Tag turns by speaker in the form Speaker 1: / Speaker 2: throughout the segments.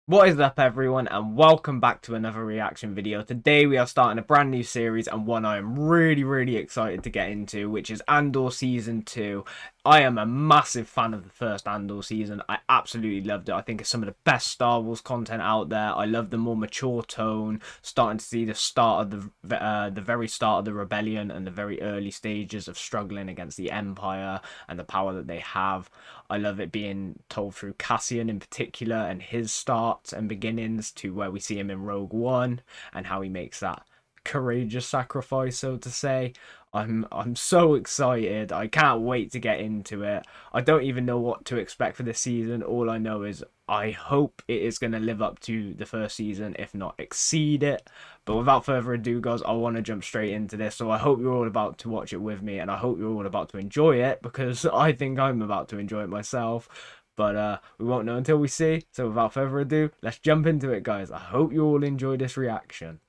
Speaker 1: What is up, everyone, and welcome back to another reaction video. Today we are starting a brand new series, and one I am really excited to get into, which is Andor Season 2. I am a massive fan of the first Andor season. I absolutely loved it. I think it's some of the best Star Wars content out there. I love the more mature tone, starting to see the start of the very start of the rebellion and the very early stages of struggling against the Empire and the power that they have. I love it being told through Cassian in particular and his starts and beginnings to where we see him in Rogue One and how he makes that courageous sacrifice, so to say. I'm so excited. I can't wait to get into it. I don't even know what to expect for this season. All I know is I hope it is going to live up to the first season, if not exceed it. But without further ado, guys, I want to jump straight into this. So I hope you're all about to watch it with me, and I hope you're all about to enjoy it, because I think I'm about to enjoy it myself. But we won't know until we see. So without further ado, let's jump into it, guys. I hope you all enjoy this reaction.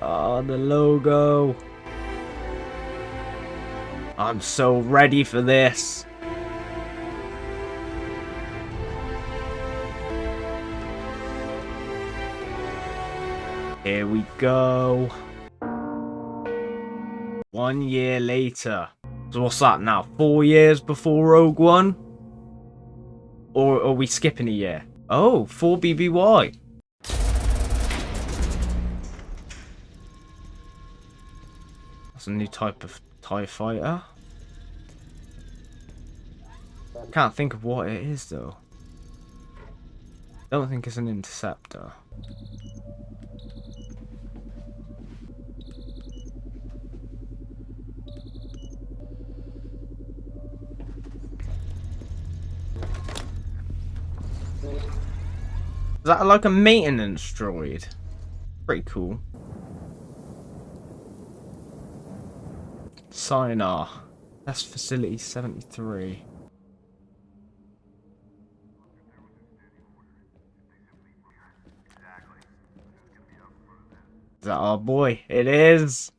Speaker 1: Oh, the logo. I'm so ready for this. Here we go. 1 year later. So what's that now? 4 years before Rogue One? Or are we skipping a year? Oh, 4 BBY. That's a new type of TIE fighter. Can't think of what it is though. Don't think it's an interceptor. Is that like a maintenance droid? Pretty cool. Sonar. Test facility 73. Is that our boy? It is.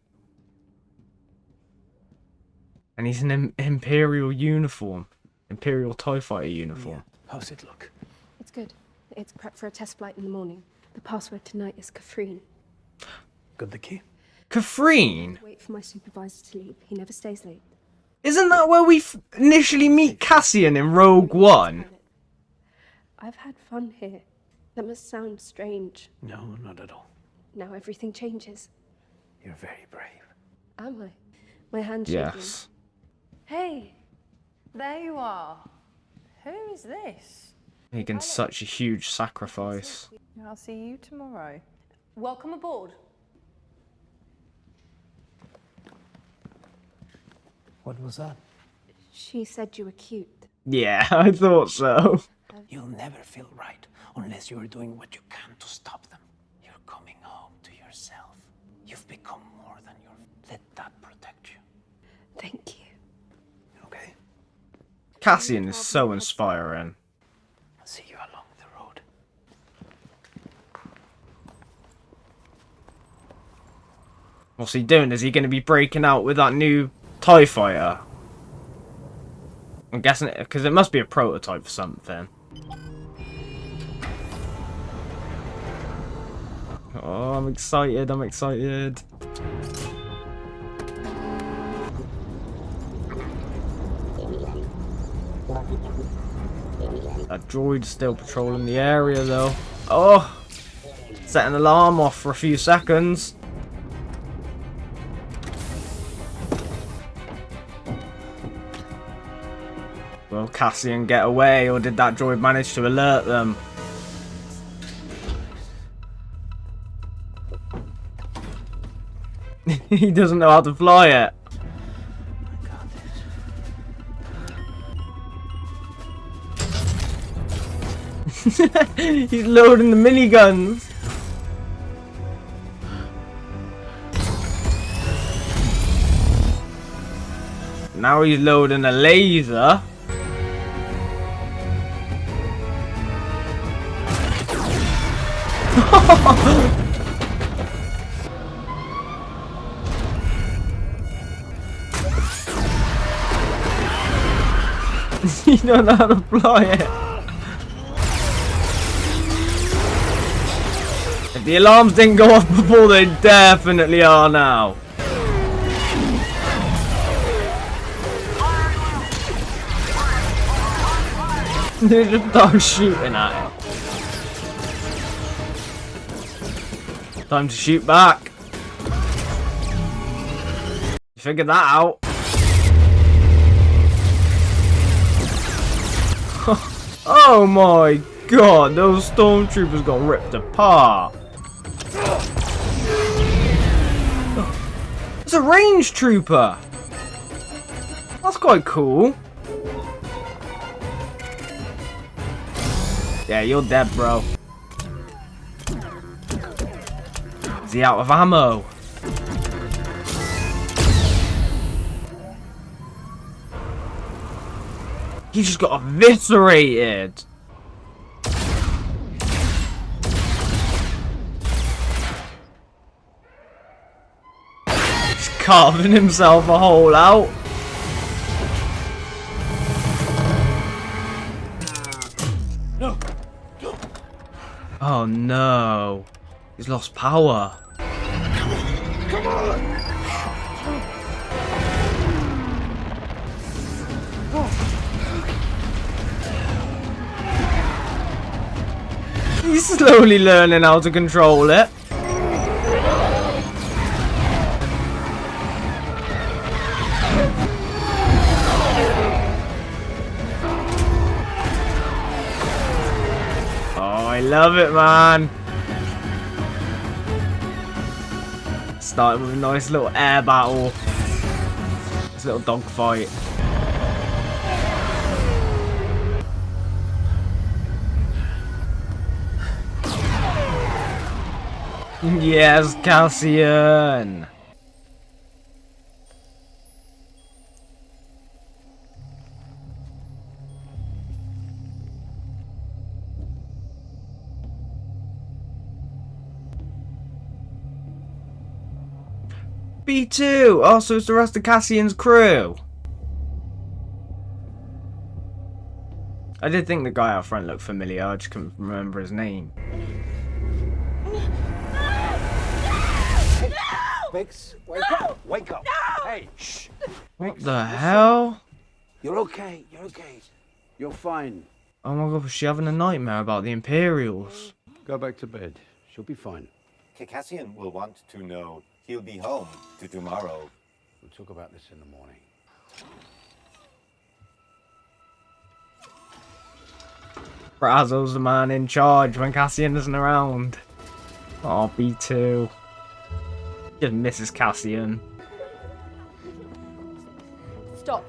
Speaker 1: And he's in Imperial uniform. Imperial TIE fighter uniform.
Speaker 2: Yeah. How's it look?
Speaker 3: It's good. It's prep for a test flight in the morning. The password tonight is Kafreen.
Speaker 2: Got the key?
Speaker 1: Kafreen?
Speaker 3: Wait for my supervisor to leave. He never stays late.
Speaker 1: Isn't that where we initially meet Cassian in Rogue One?
Speaker 3: I've had fun here. That must sound strange.
Speaker 2: No, not at all.
Speaker 3: Now everything changes.
Speaker 2: You're very brave.
Speaker 3: Am I? My hand's shaking.
Speaker 1: Yes.
Speaker 4: Hey, there you are. Who is this?
Speaker 1: Making such a huge sacrifice.
Speaker 4: I'll see you tomorrow. Welcome aboard.
Speaker 2: What was that?
Speaker 3: She said you were cute.
Speaker 1: Yeah, I thought so.
Speaker 2: You'll never feel right unless you're doing what you can to stop them. You're coming home to yourself. You've become more than your... Let that protect you.
Speaker 3: Thank you.
Speaker 2: Okay?
Speaker 1: Cassian is so inspiring.
Speaker 2: I'll see you along the road.
Speaker 1: What's he doing? Is he going to be breaking out with that new TIE fighter? I'm guessing it, because it must be a prototype for something. Oh, I'm excited, I'm excited. That droid's still patrolling the area though. Oh! Set an alarm off for a few seconds. Will Cassian get away, or did that droid manage to alert them? He doesn't know how to fly it.
Speaker 2: I got this.
Speaker 1: He's loading the miniguns. Now he's loading a laser. You don't know how to fly it. If the alarms didn't go off before, they definitely are now. They just start shooting at it. Time to shoot back. You figured that out. Oh my god, those stormtroopers got ripped apart. It's a range trooper. That's quite cool. Yeah, you're dead, bro. Is he out of ammo? He just got eviscerated. He's carving himself a hole out.
Speaker 2: No.
Speaker 1: Oh no. He's lost power.
Speaker 2: Come on.
Speaker 1: He's slowly learning how to control it. Oh, I love it, man. Starting with a nice little air battle. This little dogfight. Yes, Cassian! B2! Oh, so it's the rest of Cassian's crew. I did think the guy out front looked familiar, I just couldn't remember his name.
Speaker 2: Biggs, wake up! Wake up! No! Hey, shh!
Speaker 1: What the hell?
Speaker 2: You're okay. You're okay. You're fine.
Speaker 1: Oh my god, was she having a nightmare about the Imperials?
Speaker 2: Go back to bed. She'll be fine.
Speaker 5: Cassian will want to know he'll be home to tomorrow.
Speaker 2: We'll talk about this in the morning.
Speaker 1: Brazzo's the man in charge when Cassian isn't around. Oh, B2. Just misses Cassian.
Speaker 4: Stop.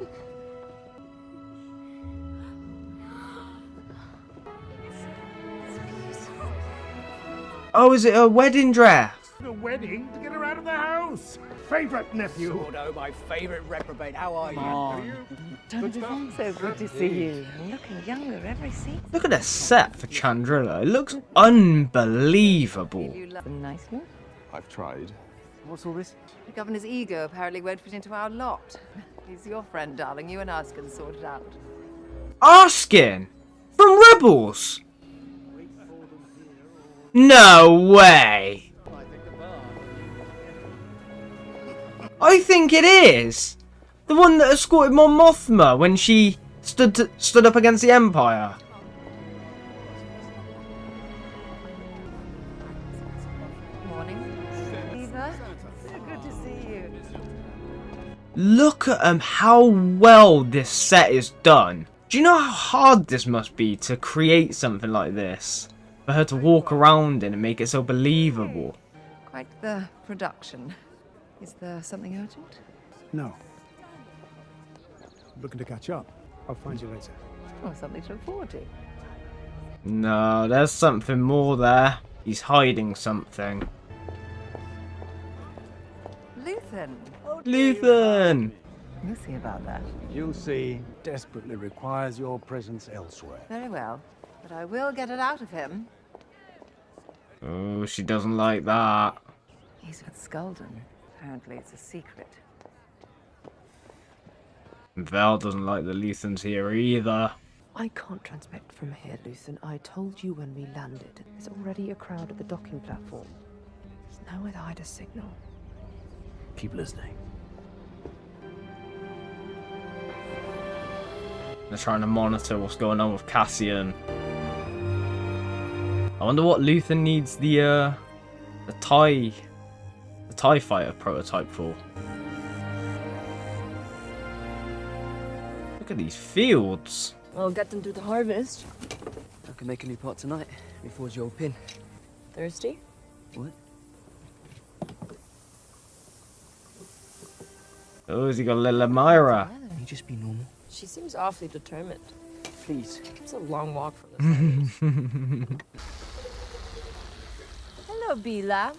Speaker 1: Oh, is it a wedding dress?
Speaker 6: The wedding to get her out of the house. Favourite nephew.
Speaker 2: Sordo, my favourite reprobate. How are you?
Speaker 7: So good to see you. Looking younger every season.
Speaker 1: Look at the set for Chandrilla. It looks unbelievable.
Speaker 7: You love them nicely.
Speaker 6: I've tried.
Speaker 2: What's all this?
Speaker 4: The governor's ego apparently won't fit into our lot. He's your friend, darling. You and us can sort it out.
Speaker 1: Arskin? From Rebels? No way! I think it is! The one that escorted Mon Mothma when she stood up against the Empire.
Speaker 4: Morning. Eva. So good to see you.
Speaker 1: Look at how well this set is done. Do you know how hard this must be to create something like this? For her to walk around in and make it so believable.
Speaker 4: Quite the production. Is there something urgent?
Speaker 6: No. Looking to catch up. I'll find you later.
Speaker 4: Or something to look forward to?
Speaker 1: No, there's something more there. He's hiding something.
Speaker 4: Luthen.
Speaker 1: Luthen!
Speaker 4: We'll see about that.
Speaker 6: You'll see. Desperately requires your presence elsewhere.
Speaker 4: Very well. But I will get it out of him.
Speaker 1: Oh, she doesn't like that.
Speaker 4: He's with Skulden. Apparently it's a secret.
Speaker 1: Val doesn't like the Luthans here either.
Speaker 7: I can't transmit from here, Luthen. I told you when we landed. There's already a crowd at the docking platform. There's no way to hide a signal.
Speaker 2: Keep listening.
Speaker 1: They're trying to monitor what's going on with Cassian. I wonder what Luthen needs the TIE fighter prototype for. Look at these fields.
Speaker 8: I'll get them through the harvest.
Speaker 9: I can make a new pot tonight before your pin.
Speaker 8: Thirsty?
Speaker 9: What?
Speaker 1: Oh, has he got a little Amira?
Speaker 9: Can you just be normal?
Speaker 8: She seems awfully determined.
Speaker 9: Please.
Speaker 8: It's a long walk from the
Speaker 4: Hello, Bila.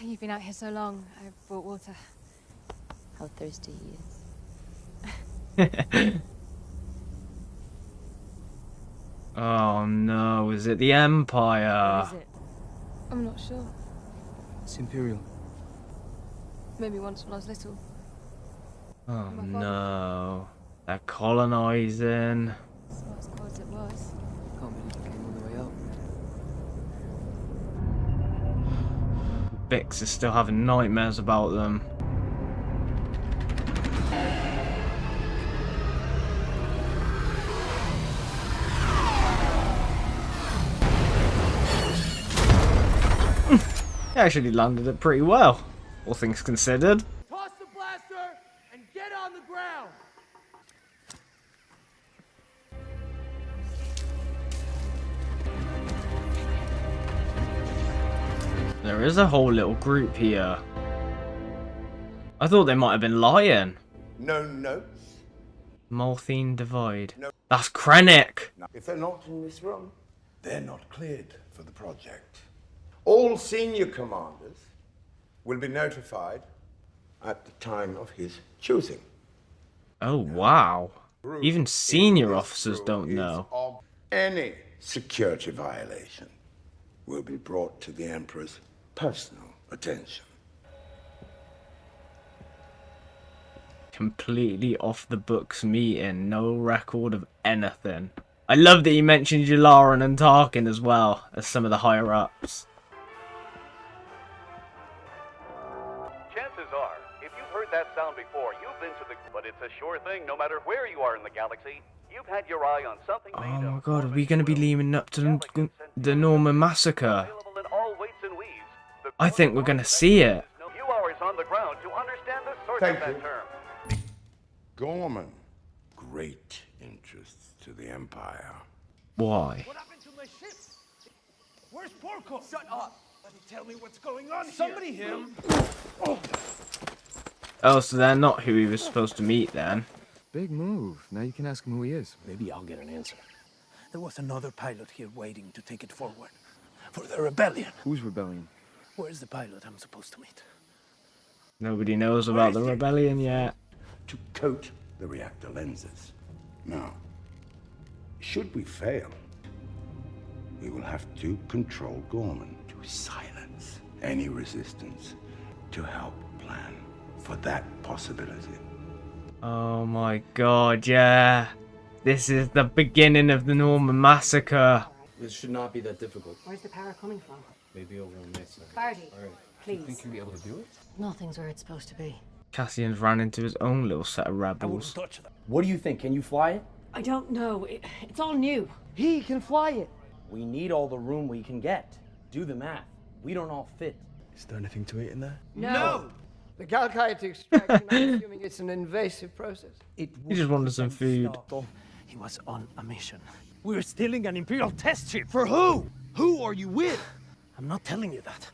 Speaker 3: You've been out here so long, I brought water.
Speaker 8: How thirsty he is.
Speaker 1: Oh no, is it the Empire?
Speaker 3: What is it? I'm not sure.
Speaker 9: It's Imperial.
Speaker 3: Maybe once when I was little.
Speaker 1: Oh no, they're colonizing.
Speaker 3: It's not as cold as it was.
Speaker 9: Can't believe I came all the way up.
Speaker 1: Bix is still having nightmares about them. He actually landed it pretty well, all things considered.
Speaker 10: Toss the blaster and get on the ground.
Speaker 1: There is a whole little group here. I thought they might have been lying.
Speaker 11: No notes.
Speaker 1: Malthine Divide. No. That's Krennic.
Speaker 11: If they're not in this room, they're not cleared for the project. All senior commanders will be notified at the time of his choosing.
Speaker 1: Oh wow. Even senior officers don't know.
Speaker 11: Any security violation will be brought to the Emperor's personal attention.
Speaker 1: Completely off the books meeting, no record of anything. I love that he mentioned Yularen and Tarkin as well as some of the higher ups.
Speaker 12: Chances are, if you've heard that sound before, you've been to the... But it's a sure thing, no matter where you are in the galaxy, you've had your eye on something made
Speaker 1: Oh my
Speaker 12: of
Speaker 1: god, are we going to be leading up to the Norman Massacre?
Speaker 12: available in all weights and weaves. The
Speaker 1: I think we're going to see it.
Speaker 12: few hours on the ground to understand the source
Speaker 11: Thank
Speaker 12: of that
Speaker 11: you.
Speaker 12: term.
Speaker 11: Gorman, great interests to the Empire.
Speaker 1: Why?
Speaker 10: What happened to my ship? Where's Porco? Shut up. Let me tell me what's going on. Somebody hit him.
Speaker 1: Oh, so they're not who he was supposed to meet then.
Speaker 9: Big move. Now you can ask him who he is.
Speaker 2: Maybe I'll get an answer. There was another pilot here waiting to take it forward. For the rebellion.
Speaker 9: Whose rebellion?
Speaker 2: Where's the pilot I'm supposed to meet?
Speaker 1: Nobody knows about the rebellion yet.
Speaker 11: To coat the reactor lenses. Now, should we fail, we will have to control Gorman to silence any resistance to help plan for that possibility.
Speaker 1: Oh my god, yeah. This is the beginning of the Norman Massacre.
Speaker 13: This should not be that difficult.
Speaker 8: Where's the power coming from?
Speaker 13: Maybe over on my side.
Speaker 8: Barty,
Speaker 13: Alright.
Speaker 8: please.
Speaker 13: You think you'll be able to do it?
Speaker 8: Nothing's where it's supposed to be.
Speaker 1: Cassian's ran into his own little set of
Speaker 2: I won't
Speaker 1: rebels.
Speaker 2: touch them.
Speaker 13: What do you think? Can you fly it?
Speaker 8: I don't know. It's all new.
Speaker 9: He can fly it.
Speaker 13: We need all the room we can get. Do the math. We don't all fit.
Speaker 9: Is there anything to eat in there?
Speaker 10: No!
Speaker 7: The Galactic extraction, I'm assuming it's an invasive process.
Speaker 2: It
Speaker 1: He just wanted some food.
Speaker 2: He was on a mission.
Speaker 10: We're stealing an Imperial test ship. For who? Who are you with?
Speaker 2: I'm not telling you that.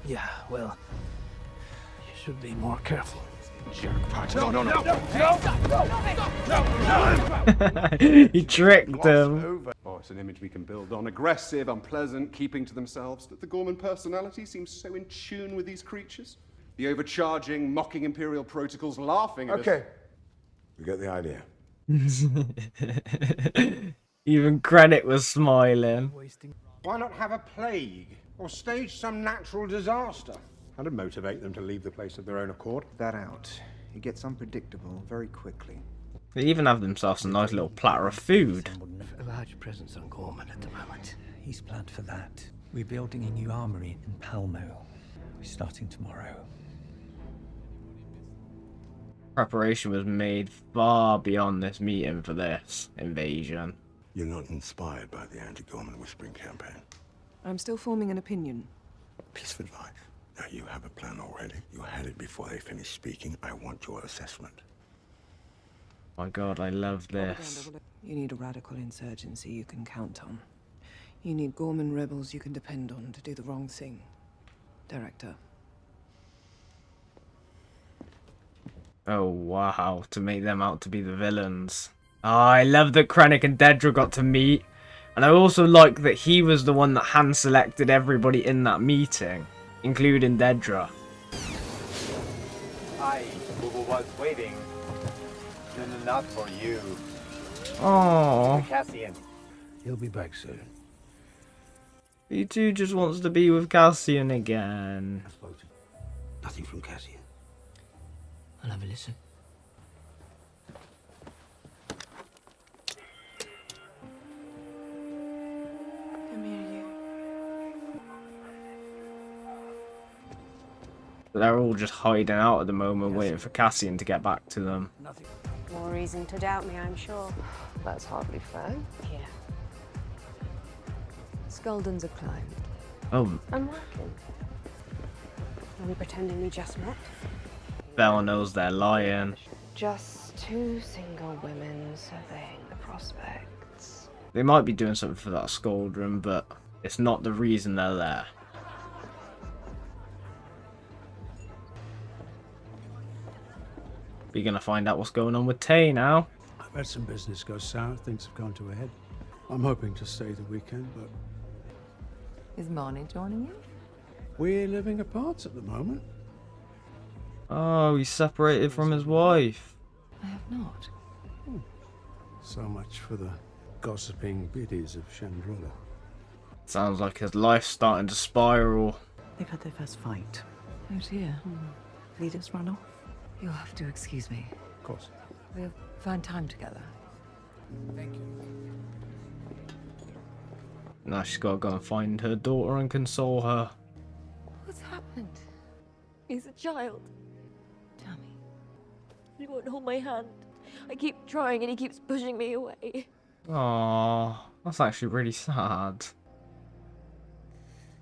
Speaker 2: Yeah, well, you should be more careful. Jerk.
Speaker 1: He tricked him.
Speaker 14: Oh, it's an image we can build on. Aggressive, unpleasant, keeping to themselves. That the Gorman personality seems so in tune with these creatures. The overcharging, mocking Imperial protocols, laughing at us.
Speaker 11: Okay, we get the idea.
Speaker 1: Even Krennic was smiling.
Speaker 10: Why not have a plague? Or stage some natural disaster? That'd motivate them to leave the place of their own accord.
Speaker 6: That out.
Speaker 15: It gets unpredictable very quickly.
Speaker 1: They even have themselves a nice little platter of food.
Speaker 2: A large presence on Gorman at the moment. He's planned for that. We're building a new armory in Palmo. We're starting tomorrow.
Speaker 1: Preparation was made far beyond this meeting for this invasion.
Speaker 11: You're not inspired by the anti-Gorman whispering campaign.
Speaker 7: I'm still forming an opinion.
Speaker 11: Piece of advice. Now, you have a plan already. You had it before they finished speaking. I want your assessment.
Speaker 1: My God, I love this.
Speaker 7: You need a radical insurgency you can count on. You need Gorman rebels you can depend on to do the wrong thing. Director.
Speaker 1: Oh, wow. To make them out to be the villains. Oh, I love that Krennic and Dedra got to meet. And I also like that he was the one that hand-selected everybody in that meeting, including Dedra.
Speaker 5: I was waiting. No, not for you.
Speaker 1: Oh.
Speaker 5: Cassian.
Speaker 6: He'll be back soon.
Speaker 1: He too just wants to be with Cassian again.
Speaker 2: Nothing from Cassian. I'll have a listen.
Speaker 7: Come here, you.
Speaker 1: They're all just hiding out at the moment, waiting for Cassian to get back to them.
Speaker 3: More reason to doubt me, I'm sure.
Speaker 7: That's hardly fair.
Speaker 3: Yeah.
Speaker 7: Skeldon's a client.
Speaker 1: Oh,
Speaker 3: I'm working. Are we pretending we just met?
Speaker 1: Belle knows they're lying.
Speaker 7: Just two single women surveying the prospects.
Speaker 1: They might be doing something for that Squadron, but it's not the reason they're there. We're gonna find out what's going on with Tay now.
Speaker 6: I've had some business go sour. Things have gone to a head. I'm hoping to stay the weekend, but
Speaker 4: Is Marnie joining you?
Speaker 6: we're living apart at the moment.
Speaker 1: Oh, he's separated from his wife.
Speaker 4: I have not.
Speaker 6: So much for the gossiping biddies of Chandrilla.
Speaker 1: Sounds like his life's starting to spiral.
Speaker 2: They've had their first fight.
Speaker 4: Oh dear.
Speaker 2: Leaders run off.
Speaker 4: You'll have to excuse me.
Speaker 6: Of course.
Speaker 4: We'll find time together.
Speaker 6: Thank you.
Speaker 1: Now she's got to go and find her daughter and console her.
Speaker 3: What's happened? He's a child.
Speaker 4: Tell me.
Speaker 3: He won't hold my hand. I keep trying and he keeps pushing me away.
Speaker 1: Aww, that's actually really sad.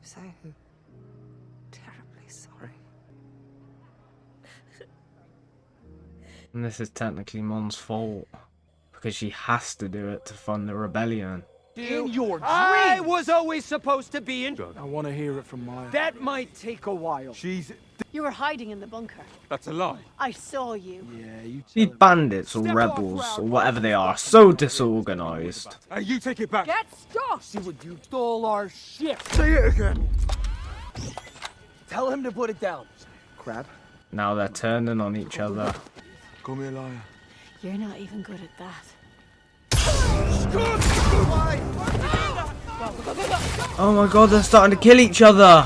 Speaker 4: So terribly sorry.
Speaker 1: And this is technically Mon's fault. Because she has to do it to fund the rebellion.
Speaker 10: In your dream! I was always supposed to be in...
Speaker 6: I want to hear it from Maya.
Speaker 10: That might take a while.
Speaker 6: She's...
Speaker 8: You were hiding in the bunker.
Speaker 10: That's a lie.
Speaker 8: I saw you.
Speaker 6: Yeah, you
Speaker 1: These bandits or rebels or whatever they are so disorganized.
Speaker 10: Hey, you take it back.
Speaker 8: Get stuffed!
Speaker 10: See what you stole our shit.
Speaker 6: Say it again.
Speaker 10: Tell him to put it down.
Speaker 6: Crab.
Speaker 1: Now they're turning on each other.
Speaker 6: Call me a liar.
Speaker 8: You're not even good at that.
Speaker 1: Oh my God, they're starting to kill each other.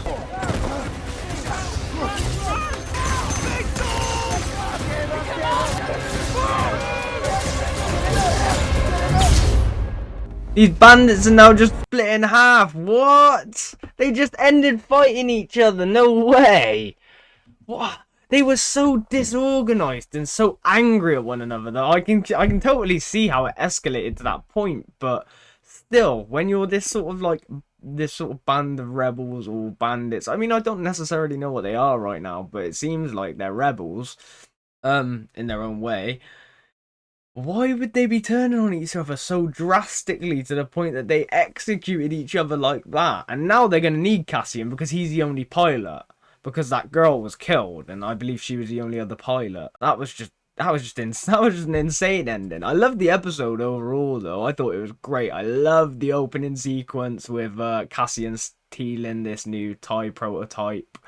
Speaker 1: These bandits are now just split in half. What? They just ended fighting each other. No way. What? They were so disorganized and so angry at one another that I can totally see how it escalated to that point. But still, when you're this sort of band of rebels or bandits, I mean, I don't necessarily know what they are right now, but it seems like they're rebels, in their own way. Why would they be turning on each other so drastically to the point that they executed each other like that? And now they're going to need Cassian because he's the only pilot. Because that girl was killed, and I believe she was the only other pilot. That was just an insane ending. I loved the episode overall, though. I thought it was great. I loved the opening sequence with Cassian stealing this new TIE prototype.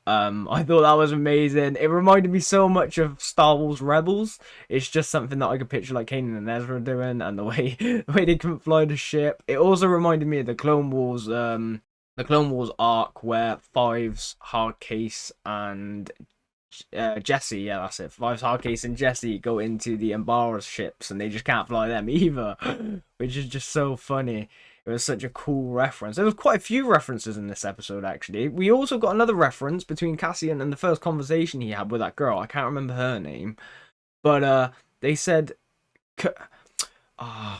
Speaker 1: I thought that was amazing. It reminded me so much of Star Wars Rebels. It's just something that I could picture like Kanan and Ezra doing, and the way they couldn't fly the ship. It also reminded me of the Clone Wars. The Clone Wars arc where Fives, Hardcase, and Jesse, yeah, that's it. 5-star Case and Jesse go into the Embarrass ships, and they just can't fly them either, which is just so funny. It was such a cool reference. There was quite a few references in this episode, actually. We also got another reference between Cassian and the first conversation he had with that girl. I can't remember her name, but they said, I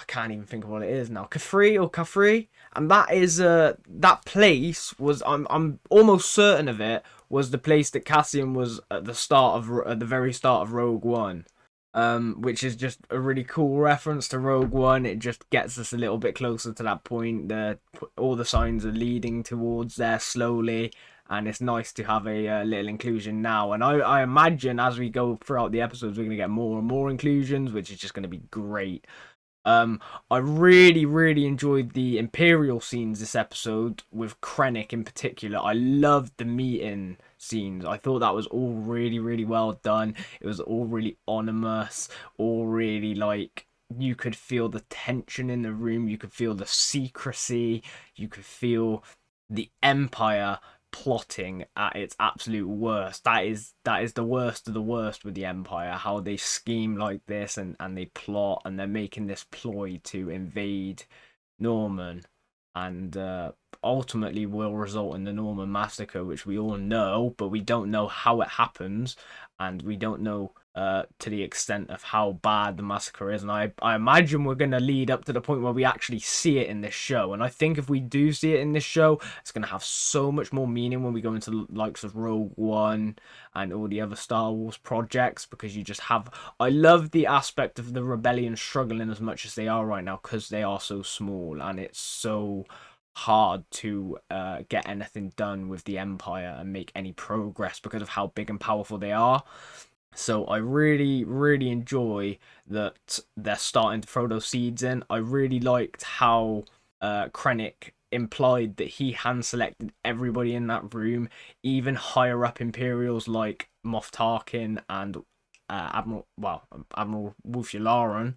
Speaker 1: can't even think of what it is now. Kafri, and that is that place was, I'm almost certain of it, was the place that Cassian was at the very start of Rogue One. Which is just a really cool reference to Rogue One. It just gets us a little bit closer to that point. All the signs are leading towards there slowly, and it's nice to have a little inclusion now. And I imagine as we go throughout the episodes, we're going to get more and more inclusions, which is just going to be great. I really enjoyed the Imperial scenes this episode, with Krennic in particular. I loved the meeting scenes. I thought that was all really well done. It was all really ominous, all really, like, you could feel the tension in the room, you could feel the secrecy, you could feel the Empire plotting at its absolute worst. That is the worst of the worst with the Empire, how they scheme like this and they plot, and they're making this ploy to invade Norman, and ultimately will result in the Norman massacre, which we all know, but we don't know how it happens, and we don't know to the extent of how bad the massacre is. And I imagine we're going to lead up to the point where we actually see it in this show, and I think if we do see it in this show, it's going to have so much more meaning when we go into the likes of Rogue One and all the other Star Wars projects, because you just have, I love the aspect of the rebellion struggling as much as they are right now, because they are so small, and it's so hard to get anything done with the Empire and make any progress because of how big and powerful they are. So I really enjoy that they're starting to throw those seeds in. I really liked how Krennic implied that he hand selected everybody in that room, even higher up Imperials like Moff Tarkin and Admiral Wolf Yularen,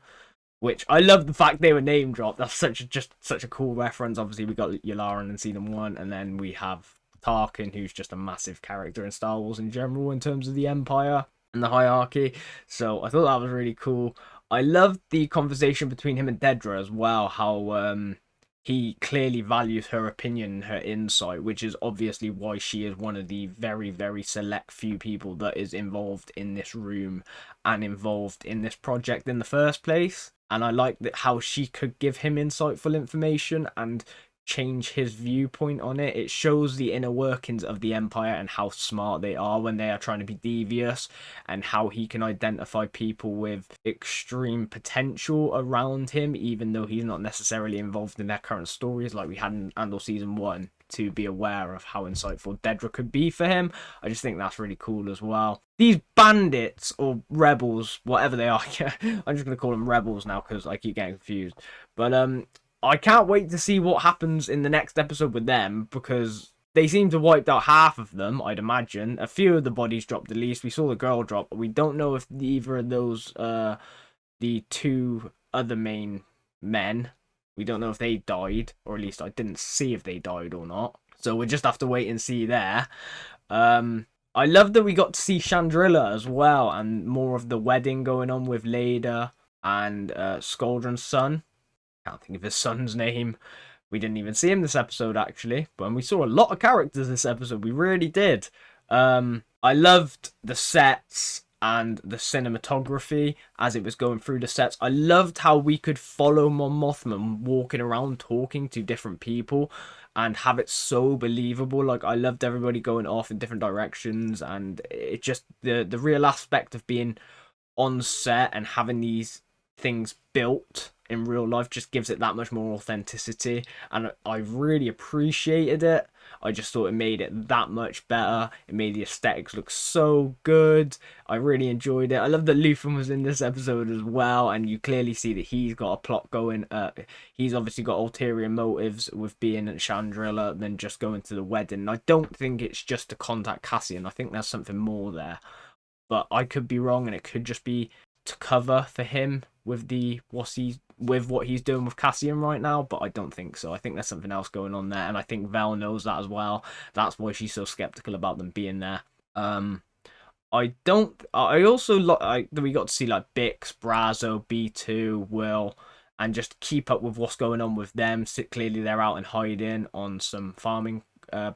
Speaker 1: which I love the fact they were name dropped. That's such a cool reference. Obviously we got Yularen in season 1, and then we have Tarkin, who's just a massive character in Star Wars in general in terms of the Empire and the hierarchy. So I thought that was really cool. I loved the conversation between him and Dedra as well, how he clearly values her opinion and her insight, which is obviously why she is one of the very select few people that is involved in this room and involved in this project in the first place. And I like that how she could give him insightful information and change his viewpoint on it. It shows the inner workings of the Empire and how smart they are when they are trying to be devious, and how he can identify people with extreme potential around him, even though he's not necessarily involved in their current stories, like we had in Andor season 1, to be aware of how insightful Dedra could be for him. I just think that's really cool as well. These bandits or rebels, whatever they are, I'm just going to call them rebels now because I keep getting confused. But I can't wait to see what happens in the next episode with them, because they seem to have wiped out half of them, I'd imagine. A few of the bodies dropped at least. We saw the girl drop, but we don't know if either of those, the two other main men, we don't know if they died, or at least I didn't see if they died or not. So we'll just have to wait and see there. I love that we got to see Chandrila as well, and more of the wedding going on with Leda and Skaldron's son. Can't think of his son's name. We didn't even see him this episode, actually. But we saw a lot of characters this episode. We really did. I loved the sets and the cinematography as it was going through the sets. I loved how we could follow Mon Mothma walking around talking to different people and have it so believable. Like, I loved everybody going off in different directions, and it just, the real aspect of being on set and having these things built in real life just gives it that much more authenticity, and I really appreciated it. I just thought it made it that much better. It made the aesthetics look so good. I really enjoyed it. I love that Luthen was in this episode as well, and you clearly see that he's got a plot going. He's obviously got ulterior motives with being at Chandrila than just going to the wedding. I don't think it's just to contact Cassian. I think there's something more there, but I could be wrong, and it could just be to cover for him with what he's doing with Cassian right now, but I don't think so. I think there's something else going on there, and I think Vel knows that as well. That's why she's so skeptical about them being there. I also we got to see like Bix, Brazo, B2, Will, and just keep up with what's going on with them. So clearly they're out and hiding on some farming I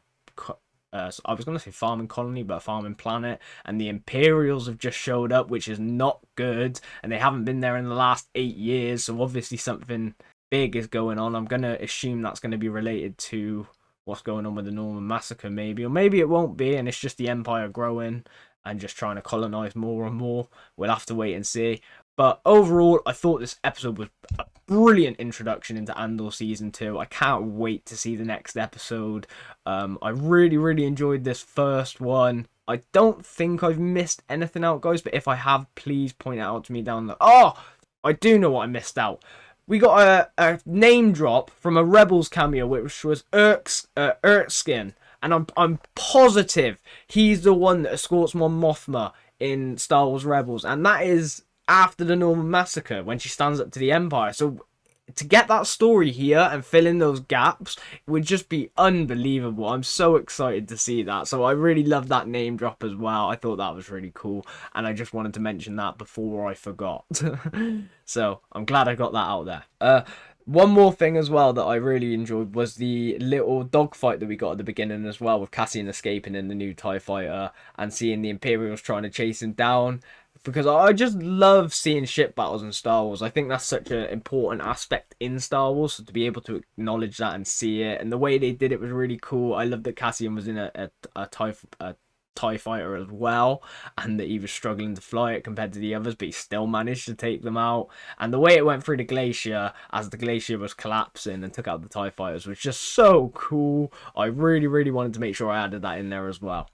Speaker 1: was going to say farming colony, but farming planet, and the Imperials have just showed up, which is not good, and they haven't been there in the last 8 years, so obviously something big is going on. I'm going to assume that's going to be related to what's going on with the Norman Massacre, maybe, or maybe it won't be, and it's just the Empire growing and just trying to colonize more and more. We'll have to wait and see. But overall, I thought this episode was a brilliant introduction into Andor Season 2. I can't wait to see the next episode. I really, really enjoyed this first one. I don't think I've missed anything out, guys, but if I have, please point it out to me down there. Oh, I do know what I missed out. We got a name drop from a Rebels cameo, which was Erskine. And I'm positive he's the one that escorts Mon Mothma in Star Wars Rebels. And that is after the Norman Massacre, when she stands up to the Empire. So to get that story here and fill in those gaps would just be unbelievable. I'm so excited to see that. So I really love that name drop as well. I thought that was really cool, and I just wanted to mention that before I forgot. So I'm glad I got that out there. One more thing as well that I really enjoyed was the little dogfight that we got at the beginning as well, with Cassian escaping in the new TIE fighter and seeing the Imperials trying to chase him down. Because I just love seeing ship battles in Star Wars. I think that's such an important aspect in Star Wars, so to be able to acknowledge that and see it, and the way they did it was really cool. I love that Cassian was in a TIE fighter as well, and that he was struggling to fly it compared to the others, but he still managed to take them out. And the way it went through the glacier as the glacier was collapsing and took out the TIE fighters was just so cool. I really, really wanted to make sure I added that in there as well.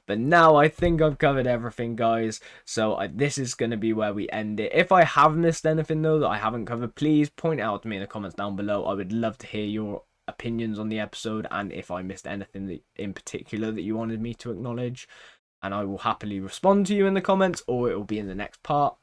Speaker 1: But now I think I've covered everything, guys. So this is going to be where we end it. If I have missed anything, though, that I haven't covered, please point it out to me in the comments down below. I would love to hear your opinions on the episode, and if I missed anything in particular that you wanted me to acknowledge. And I will happily respond to you in the comments, or it will be in the next part.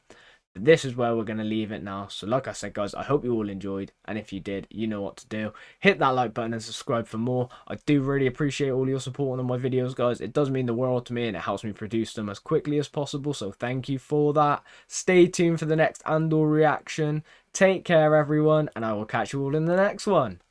Speaker 1: But this is where we're going to leave it now. So like I said, guys, I hope you all enjoyed, and if you did, you know what to do. Hit that like button and subscribe for more. I do really appreciate all your support on my videos, guys. It does mean the world to me, and it helps me produce them as quickly as possible, so thank you for that. Stay tuned for the next Andor reaction. Take care, everyone, and I will catch you all in the next one.